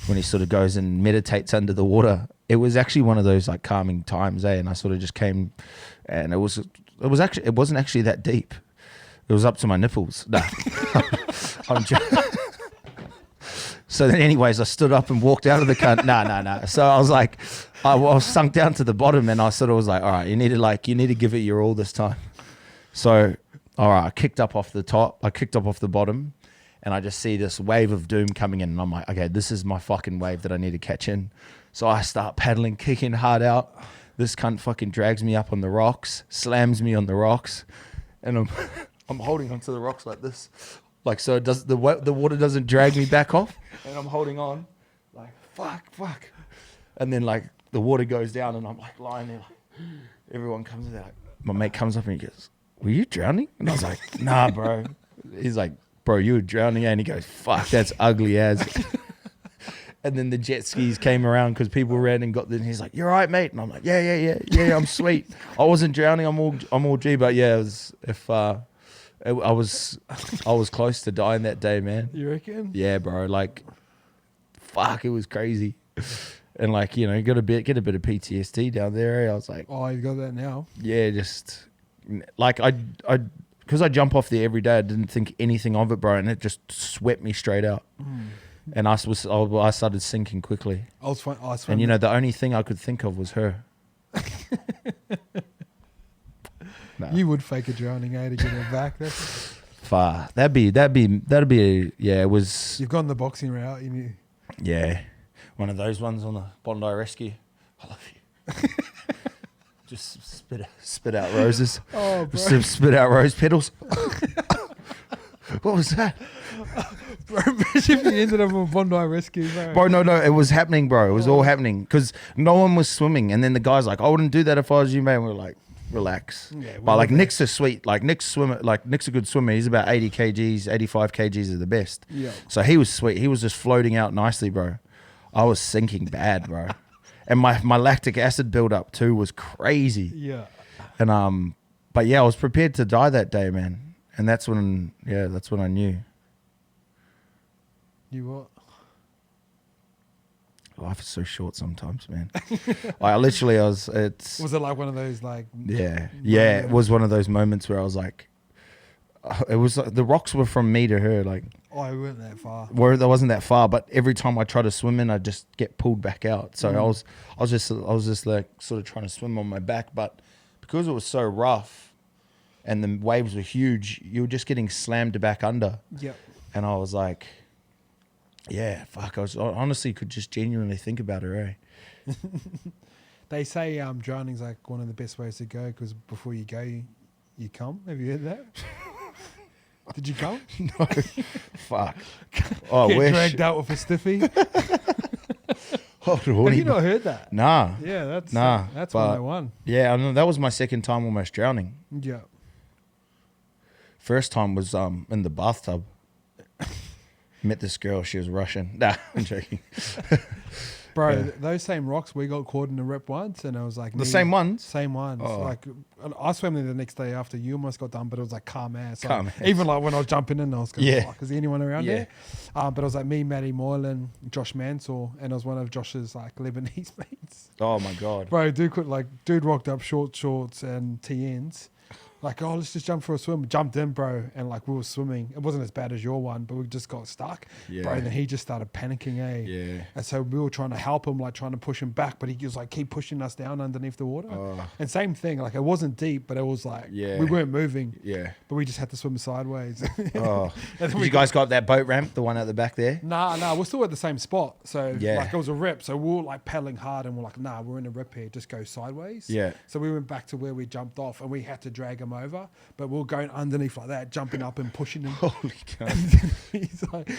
when he sort of goes and meditates under the water. It was actually one of those like calming times, and I sort of just came, and it wasn't actually that deep. It was up to my nipples. No. So then anyways, I stood up and walked out of the cunt. No. So I was like, I was sunk down to the bottom, and I sort of was like, all right, you need to give it your all this time. So, all right, I kicked up off the top. I kicked up off the bottom, and I just see this wave of doom coming in, and I'm like, okay, this is my fucking wave that I need to catch in. So I start paddling, kicking hard out. This cunt fucking drags me up on the rocks, slams me on the rocks, and I'm holding onto the rocks like this, like, so it does the water doesn't drag me back off, and I'm holding on, like, fuck, and then like the water goes down, and I'm like lying there, like, everyone comes in there, like, my mate comes up and he goes, "Were you drowning?" And I was like, "Nah, bro." He's like, "Bro, you were drowning," and he goes, "Fuck, that's ugly as." And then the jet skis came around because people ran and got there. And he's like, "You're right, mate." And I'm like, yeah, I'm sweet. I wasn't drowning. I'm all G. But yeah, I was close to dying that day, man. You reckon? Yeah, bro. Like, fuck, it was crazy. And like, you know, get a bit of PTSD down there. I was like, oh, you got that now? Yeah, just like I because I jump off there every day, I didn't think anything of it, bro, and it just swept me straight out. And I started sinking quickly. I swam And you know, the only thing I could think of was her. Nah. You would fake a drowning, to get her back. That's, Far. That'd be it was. you've gone the boxing route. Yeah. One of those ones on the Bondi Rescue. I love you. Just spit out roses. Oh, bro. Spit out rose petals. What was that? Bro, imagine if you ended up on Bondi Rescue, bro. Bro, no, it was happening, bro. It was all happening because no one was swimming. And then the guy's like, I wouldn't do that if I was you, man. We're like, relax. Yeah, but like Nick's a sweet, like Nick's a good swimmer. He's about 80 kgs, 85 kgs are the best. Yeah. So he was sweet. He was just floating out nicely, bro. I was sinking bad, bro. And my lactic acid buildup too was crazy. Yeah. And but yeah, I was prepared to die that day, man. And that's when I knew. You what? Life is so short sometimes, man. Was Was it like one of those like? Yeah. It was one of those moments where I was like, it was like, the rocks were from me to her, like. Oh, I went that far. Where that wasn't that far, but every time I try to swim in, I just get pulled back out. So I was just like sort of trying to swim on my back, but because it was so rough, and the waves were huge, you were just getting slammed back under. Yep. And I was like, yeah, fuck. I honestly could just genuinely think about her, eh? They say drowning's like one of the best ways to go because before you go, you come. Have you heard that? Did you come? No. Fuck. Oh, Get wish. dragged out with a stiffy. Oh, Have you not heard that? Nah. Yeah, that's Nah, that's but- 101. Yeah, I know that was my second time almost drowning. Yeah. First time was in the bathtub. Met this girl, she was Russian. Nah, I'm joking. Bro, Yeah. those same rocks, we got caught in a rip once, and I was like, The same ones? Same ones. Oh. Like, I swam there the next day after you almost got done, but it was like calm ass. Like, Calm ass. Even like when I was jumping in, I was going, Yeah. fuck, is there anyone around Yeah. there? But it was like me, Matty Moylan, Josh Mansell, and I was one of Josh's like Lebanese mates. Oh my God. Bro, dude rocked up short shorts and TNs. Like, oh, let's just jump for a swim. Jumped in, bro, and like we were swimming. It wasn't as bad as your one, but we just got stuck. Yeah. Bro, and then he just started panicking, eh? Yeah. And so we were trying to help him, like trying to push him back, but he was like, keep pushing us down underneath the water. Oh. And same thing, like it wasn't deep, but it was like, Yeah. we weren't moving, Yeah. but we just had to swim sideways. Oh. And then Did we you guys got that boat ramp, the one at the back there? Nah, we're still at the same spot. So Yeah. like it was a rip. So we were like paddling hard and we're like, nah, we're in a rip here, just go sideways. Yeah. So we went back to where we jumped off and we had to drag him over, but we were going underneath like that, jumping up and pushing him. Holy cow. He's like,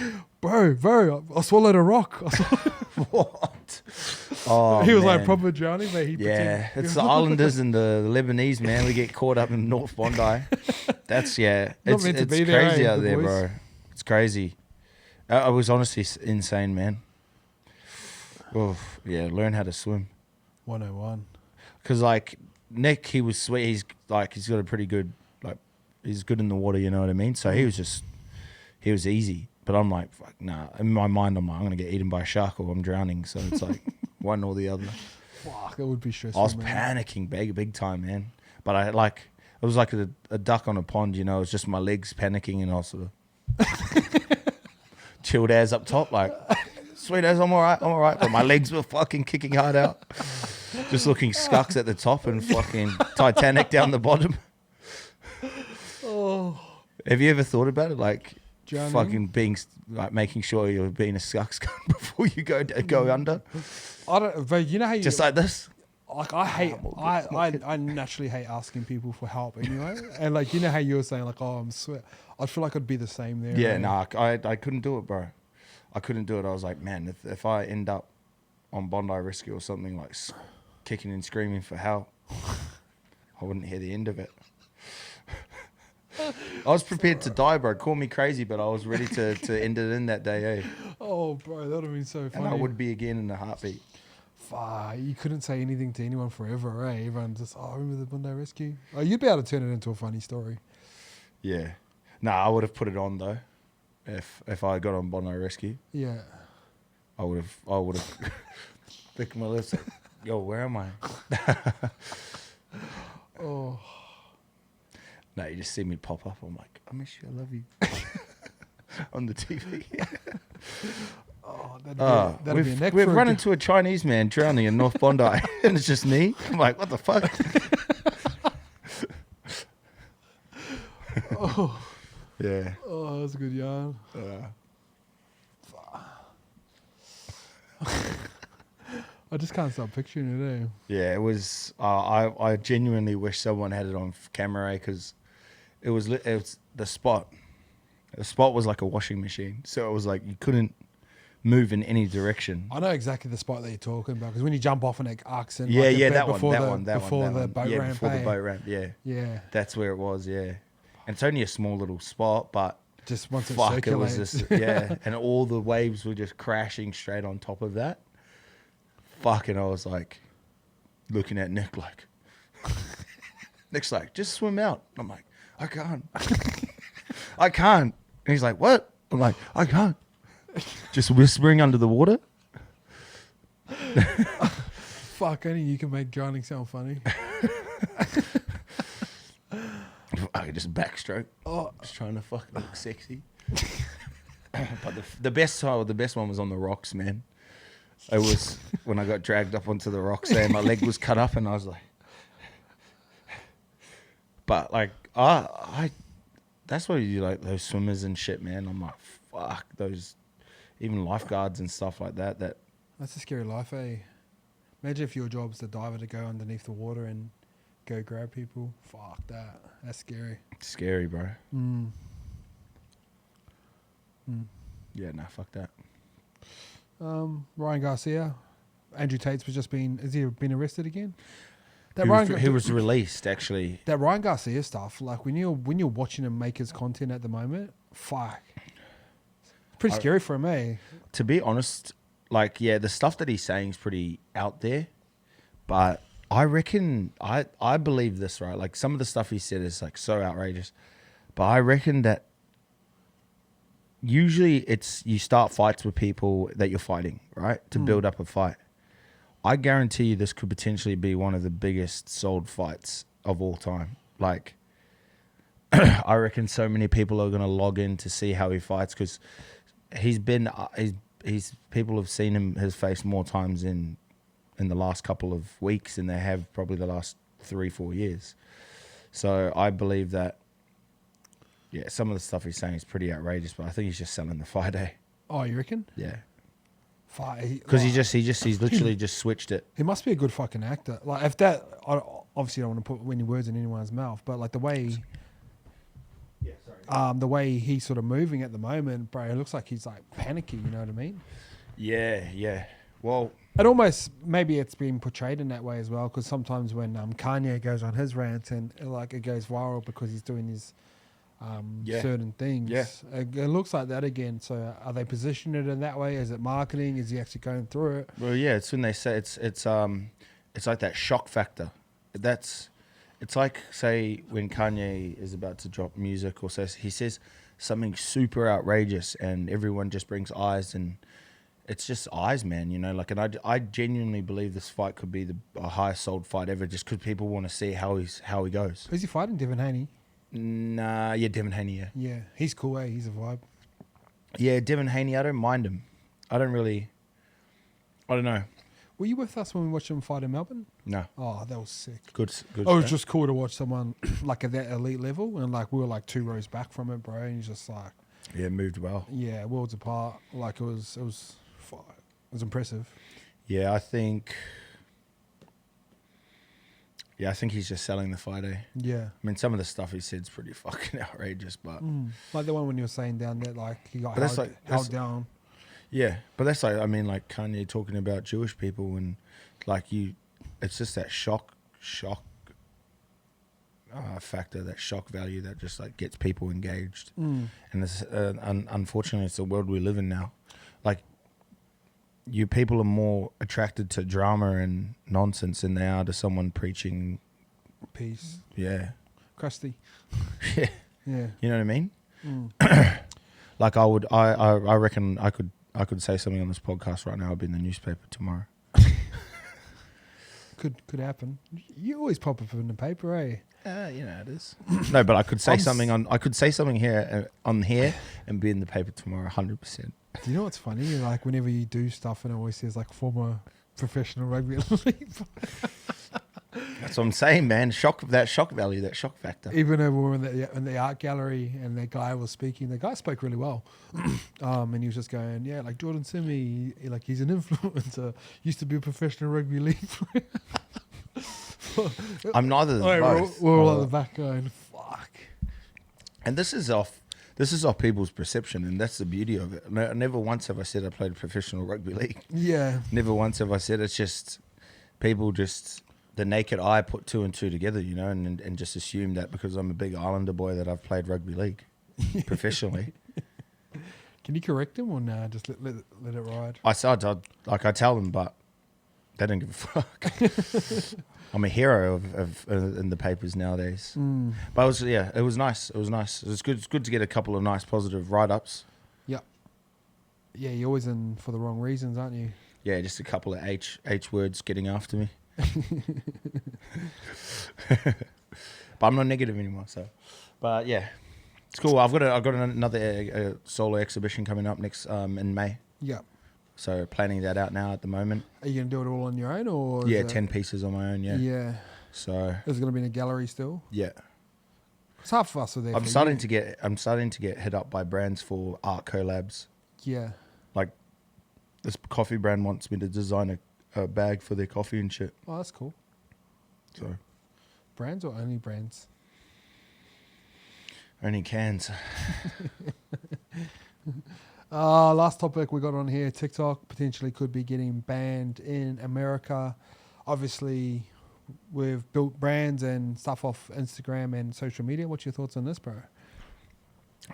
bro, I swallowed a rock. What? Oh, He was man. like proper drowning, but he Yeah, pretended- it's the Islanders and the Lebanese, man. We get caught up in North Bondi. That's, yeah. Not It's meant to be there, crazy eh, out the there, boys? bro. It's crazy. I was honestly insane, man. Oh, yeah, learn how to swim. 101. Because, like, Nick, he was sweet. He's got a pretty good, like, he's good in the water, you know what I mean? So he was easy. But I'm like, fuck, nah. In my mind, I'm like, I'm going to get eaten by a shark or I'm drowning. So it's like one or the other. Fuck, it would be stressful. I was man. panicking big time, man. But it was like a duck on a pond, you know. It was just my legs panicking and I was sort of chilled as up top, like, sweet as, I'm all right. But my legs were fucking kicking hard out. Just looking scucks at the top and fucking Titanic down the bottom. Oh, Have you ever thought about it? Like, drowning? fucking being, like, making sure you're being a sucks before you go under? I don't. But you know how you Just like this? like I naturally hate asking people for help anyway. And like you know how you were saying like, oh, I'm sweat. I feel like I'd be the same there. Yeah, eh? nah, I couldn't do it, bro. I couldn't do it. I was like, man, if I end up on Bondi Rescue or something, like kicking and screaming for help, I wouldn't hear the end of it. I was prepared to die, bro. Call me crazy, but I was ready to end it in that day, eh? Oh, bro, that would have been so funny. And I would be again in a heartbeat. Fuck, you couldn't say anything to anyone forever, eh? Everyone just, oh, remember the Bondi Rescue? Oh, you'd be able to turn it into a funny story. Yeah. Nah, I would have put it on though. If I got on Bondi Rescue, Yeah. I would have licked my lips. Like, yo, where am I? Oh, No, you just see me pop up. I'm like, I miss you. I love you. On the TV. Oh, that'd be a neck We've for run into a Chinese man drowning in North Bondi, and it's just me. I'm like, what the fuck? Oh, Yeah. oh, that's a good yarn. I just can't stop picturing it, eh? Yeah, it was. I genuinely wish someone had it on camera because it was the spot. The spot was like a washing machine, so it was like you couldn't move in any direction. I know exactly the spot that you're talking about because when you jump off and it arcs in, Yeah, like a yeah, bit that before one. before the boat yeah, ramp. before the eh? boat ramp. Yeah, Yeah, that's where it was. Yeah, and it's only a small little spot, but just once it fuck, it was circulates. just yeah, and all the waves were just crashing straight on top of that. Fuck, and I was like looking at Nick like, Nick's like, just swim out. I'm like, I can't, I can't. And he's like, what? I'm like, I can't. Just whispering under the water. Fuck, only you can make drowning sound funny. I could just backstroke. Oh, Just trying to fucking look sexy. But the best one was on the rocks, man. It was when I got dragged up onto the rocks there, my leg was cut up and I was like, but like, I that's what you like, those swimmers and shit, man. I'm like, fuck, those, even lifeguards and stuff like that. that's a scary life, eh? Imagine if your job's the diver to go underneath the water and go grab people. Fuck that. That's scary. Scary, bro. Mm. Yeah, nah, fuck that. Ryan Garcia, Andrew Tate's was just been. Has he been arrested again? He was released, actually. That Ryan Garcia stuff, like when you're watching him make his content at the moment, fuck, it's pretty scary for him, eh? To be honest, like, yeah, the stuff that he's saying is pretty out there, but I reckon, I believe this, right? Like, some of the stuff he said is like so outrageous, but I reckon that usually it's you start fights with people that you're fighting, right? To build up a fight. I guarantee you this could potentially be one of the biggest sold fights of all time. Like, I reckon so many people are going to log in to see how he fights because he's people have seen his face more times in the last couple of weeks than they have probably the last 3-4 years. So I believe that, yeah, some of the stuff he's saying is pretty outrageous, but I think he's just selling the fight, eh? Oh, you reckon? Yeah. Fight Because he's literally just switched it. he must be a good fucking actor. Like if that, I obviously don't want to put any words in anyone's mouth, but like the way he's sort of moving at the moment, bro, it looks like he's like panicky. You know what I mean? Yeah, yeah. Well, And almost maybe it's being portrayed in that way as well, because sometimes when Kanye goes on his rant and like it goes viral because he's doing his certain things. Yeah. It looks like that again. So are they positioning it in that way? Is it marketing? Is he actually going through it? well, yeah. It's when they say it's like that shock factor. It's like, say, when Kanye is about to drop music or says he says something super outrageous and everyone just brings eyes, and it's just eyes, man. You know, like, and I genuinely believe this fight could be a highest sold fight ever, just because people want to see how he goes. Who's he fighting? Devin Haney. Nah, yeah, Devin Haney, yeah. Yeah, he's cool, eh? He's a vibe. Yeah, Devin Haney, I don't mind him. I don't know. Were you with us when we watched him fight in Melbourne? No. Oh, that was sick. Good. It was just cool to watch someone like at that elite level, and like we were like 2 rows back from it, bro. And he's just like, Yeah, moved well. yeah, worlds apart. Like it was impressive. Yeah, I think he's just selling the fight, eh? Yeah. I mean, some of the stuff he said's pretty fucking outrageous, but Like the one when you were saying down there, like he got But that's held down. yeah, but that's like, I mean, like Kanye talking about Jewish people and like it's just that shock factor, that shock value that just like gets people engaged. And it's, unfortunately, it's the world we live in now. Like, you people are more attracted to drama and nonsense than they are to someone preaching Peace. Yeah. Crusty. Yeah. Yeah. You know what I mean? Like I reckon I could say something on this podcast right now. I'll be in the newspaper tomorrow. could happen. You always pop up in the paper, eh? It is. No, but I could say I'm something I could say something here on here and be in the paper tomorrow, 100%. Do you know what's funny? Like whenever you do stuff, and it always says like former professional rugby league. That's what I'm saying, man. Shock value, that shock factor. Even though we were in the art gallery and the guy was speaking, the guy spoke really well. And he was just going, yeah, like Jordan Simi, he's an influencer, used to be a professional rugby league player. I'm neither of both. We're all at the back going, fuck. And this is off people's perception, and that's the beauty of it. Never once have I said I played professional rugby league. Yeah. Never once have I said it's just people just the naked eye put two and two together, and just assume that because I'm a big Islander boy that I've played rugby league professionally. Can you correct him or nah? Just let it ride. I tell them, but they don't give a fuck. I'm a hero of in the papers nowadays. But it was nice. It was nice. It was good. It's good to get a couple of nice positive write-ups. Yeah. Yeah, you're always in for the wrong reasons, aren't you? Yeah, just a couple of H words getting after me. But I'm not negative anymore. So, but yeah, it's cool. I've got another solo exhibition coming up next in May. Yeah. So planning that out now at the moment. Are you gonna do it all on your own, or 10 pieces on my own? Yeah. Yeah. So is it gonna be in a gallery still? Yeah. It's half of us are there. I'm starting to get hit up by brands for art collabs. Yeah. Like this coffee brand wants me to design a bag for their coffee and shit. Oh, that's cool. So brands or only brands? Only cans. Last topic we got on here, TikTok potentially could be getting banned in America. Obviously, we've built brands and stuff off Instagram and social media. What's your thoughts on this, bro?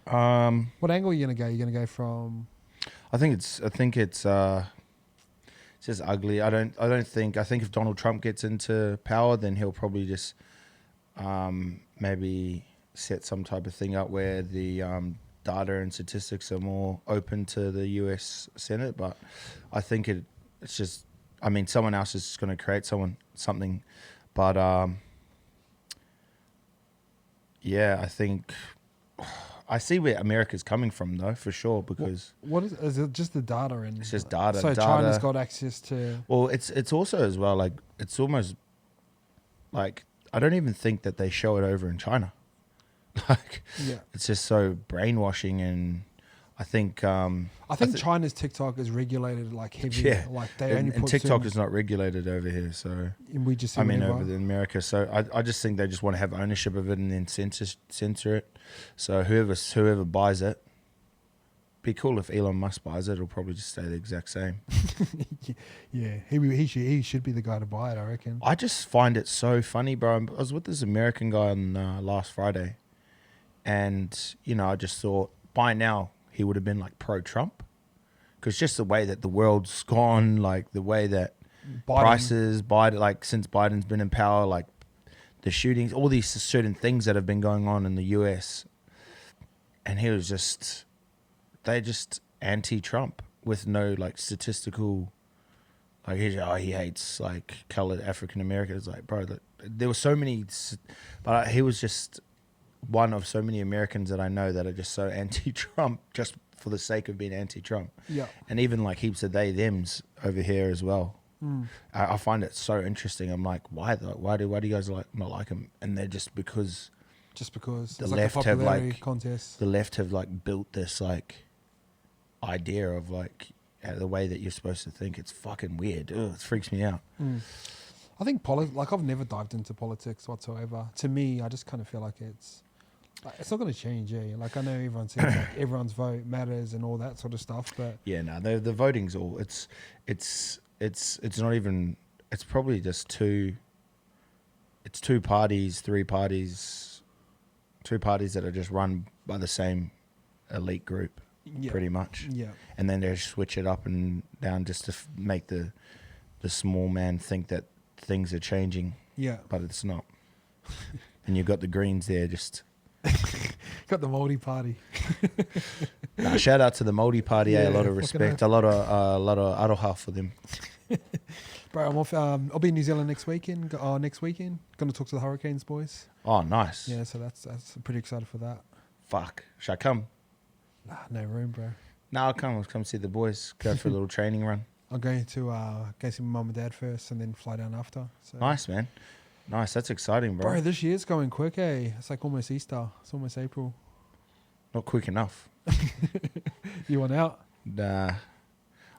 What angle are you going to go? You're going to go from... I think it's just ugly. I think if Donald Trump gets into power, then he'll probably just maybe set some type of thing up where the data and statistics are more open to the US Senate. But I think it's just, someone else is just going to create something. But I think I see where America's coming from though, for sure, because what is it? Just the data and it's just data. So China's got access to. Well, it's also as well like it's almost like I don't even think that they show it over in China. Like, it's just so brainwashing, and I think China's TikTok is regulated like heavy. Yeah, like they only and put TikTok is not regulated over here, so and we just over in America. So I just think they just want to have ownership of it and then censor it. So whoever buys it, be cool if Elon Musk buys it. It'll probably just stay the exact same. Yeah, he should be the guy to buy it, I reckon. I just find it so funny, bro. I was with this American guy on last Friday, and I just thought by now he would have been like pro-Trump, because just the way that the world's gone, like the way that prices, like since Biden's been in power, like the shootings, all these certain things that have been going on in the US, and he was just anti-Trump with no like statistical, like he hates like colored African Americans. Like, bro, there were so many, but he was just one of so many Americans that I know that are just so anti-Trump just for the sake of being anti-Trump. Yeah. And even like heaps of they-thems over here as well. I find it so interesting. I'm like, why though? Why do you guys not like him? And they're just because the left have like contest. The left have like built this like idea of like the way that you're supposed to think. It's fucking weird. Ugh, it freaks me out. I think I've never dived into politics whatsoever. To me, I just kind of feel like it's not going to change. Yeah, like I know everyone says like everyone's vote matters and all that sort of stuff, but yeah, no, the voting's all it's not even. It's probably just two parties, three parties, two parties that are just run by the same elite group, pretty much. Yeah, and then they switch it up and down just to make the small man think that things are changing. Yeah, but it's not. And you've got the Greens there just. Got the Māori party. Shout out to the Māori party. A lot of respect. A lot of aroha for them. Bro, I'm off. I'll be in New Zealand next weekend. Next weekend, gonna talk to the Hurricanes boys. Oh, nice. Yeah, so that's I'm pretty excited for that. Fuck. Should I come? Nah, no room, bro. No, I'll come. I'll come see the boys. Go for a little training run. I'm going to go see my mum and dad first, and then fly down after. So. Nice, man. Nice. That's exciting, bro. Bro, this year's going quick, eh? It's like almost Easter. It's almost April. Not quick enough. You want out? Nah.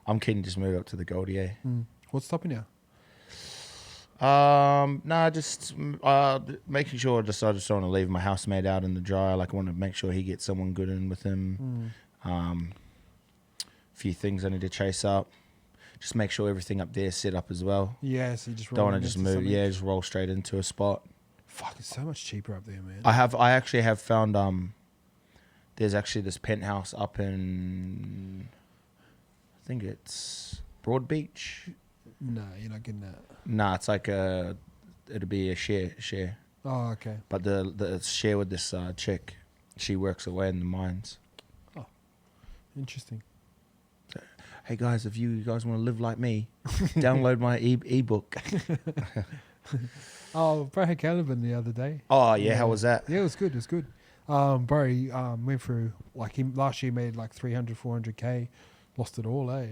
I'm keen to just move up to the Goldie, eh? What's stopping you? Nah, just making sure. I just don't want to leave my housemate out in the dry. Like, I want to make sure he gets someone good in with him. A few things I need to chase up. Just make sure everything up there is set up as well. Yeah, so you just don't want to just move. Something. Yeah, just roll straight into a spot. Fuck, it's so much cheaper up there, man. I actually have found there's actually this penthouse up in, I think it's Broadbeach. No, you're not getting that. Nah, it's like it'll be a share. Oh, okay. But the share with this chick, she works away in the mines. Oh, interesting. So, hey guys, if you guys want to live like me, download my ebook. Oh, bro, had Caliban the other day. Oh yeah, how was that? Yeah, it was good. It was good. Bro, he went through like he last year made like 300, 400K, lost it all, eh?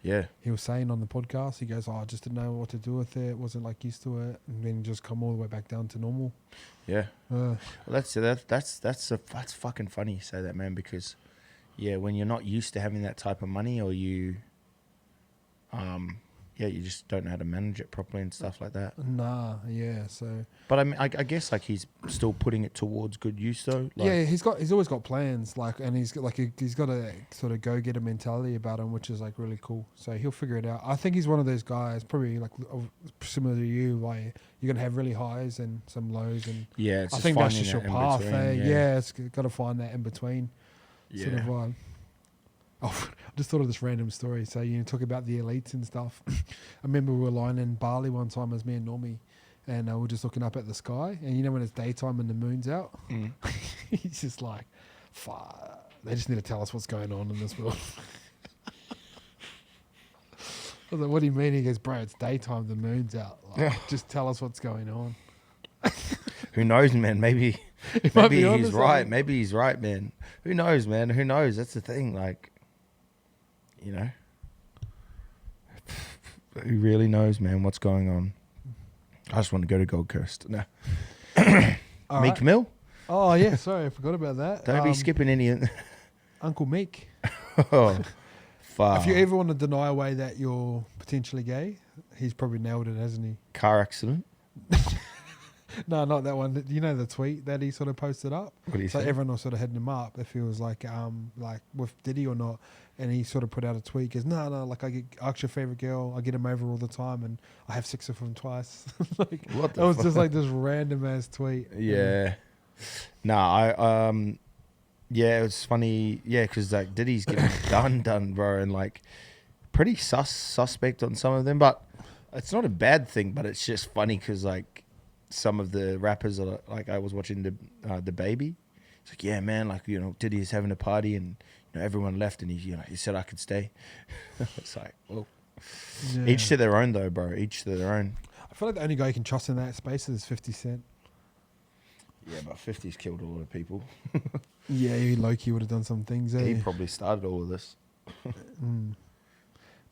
Yeah. He was saying on the podcast, he goes, I just didn't know what to do with it. Wasn't like used to it, and then just come all the way back down to normal. Yeah. Well, that's fucking funny you say that, man, because yeah, when you're not used to having that type of money, or you you just don't know how to manage it properly and stuff like that. Nah, yeah. So, but I mean, I guess like he's still putting it towards good use though. Like, yeah, he's always got plans, like, and he's got a sort of go getter mentality about him, which is like really cool. So he'll figure it out. I think he's one of those guys, probably like similar to you, like you're gonna have really highs and some lows, and yeah, it's I just think that's finding just your that in path. between, Yeah, it's got to find that in between. Yeah. Sort of vibe. Oh, I just thought of this random story. So you talk about the elites and stuff. I remember we were lying in Bali one time as me and Normie, and we were just looking up at the sky. And you know when it's daytime and the moon's out, he's just like, "Fuck! They just need to tell us what's going on in this world." I was like, "What do you mean?" He goes, "Bro, it's daytime. The moon's out. Like, just tell us what's going on." Who knows, man? Maybe he's right. Maybe he's right, man. Who knows, man? Who knows? That's the thing. Like, you know, who really knows, man? What's going on? I just want to go to Gold Coast. No. Meek Mill? Oh yeah, sorry, I forgot about that. Don't be skipping any. Uncle Meek. Oh, fuck. If you ever want to deny away that you're potentially gay, he's probably nailed it, hasn't he? Car accident? No, not that one. You know the tweet that he sort of posted up? What do you so say? everyone was sort of hitting him up if he was like with Diddy or not. And he sort of put out a tweet, goes, no, like I ask your favorite girl, I get him over all the time and I have sex with him twice. Like, what the it was fuck? just like this random ass tweet. Yeah. Yeah, it was funny. Yeah, because like Diddy's getting done, bro, and like pretty suspect on some of them. But it's not a bad thing, but it's just funny because like some of the rappers are like, I was watching the Baby. It's like, yeah, man, like, you know, Diddy's having a party and you know everyone left and he said I could stay. It's like, well, Yeah. each to their own though, bro. Each to their own. I feel like the only guy you can trust in that space is 50 Cent. Yeah, but 50's killed a lot of people. Yeah, he low-key would have done some things. He probably started all of this.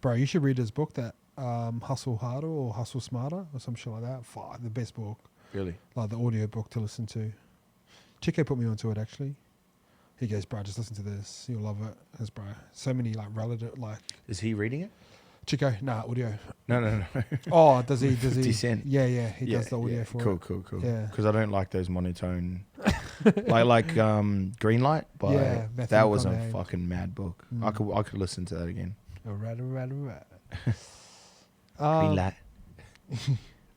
Bro, you should read his book, that Hustle Harder or Hustle Smarter or some shit like that. Fuck, the best book. Really? Like the audio book to listen to. Chico put me onto it actually. He goes, bro, just listen to this. You'll love it. Because, bro, so many like relative, like. Is he reading it? Chico, nah, audio. No. Oh, does he? 50 Cent. Yeah, he does the audio for it. Cool. Yeah. Because I don't like those monotone, like Greenlight, but Yeah, Matthew that was a McConaughey. fucking mad book. I could listen to that again. All right. Greenlight.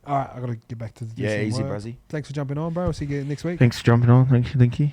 All right, I got to get back to the Yeah, easy, Brazzy. Thanks for jumping on, bro. I'll see you next week. Thanks for jumping on. Thank you.